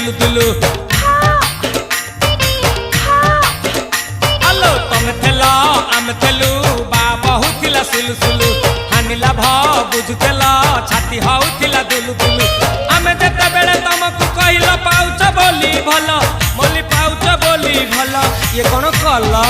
तुलु तुलु आलो तमे थेला आमे थेलु बा बहुथिला सुलु सुलु हानिला भ बुझुतेला छाती हउथिला दुलु दुलु आमे जेते बेले तमकु कहिला पाउच बोली भलो मोली पाउच बोली भलो ये कोन कला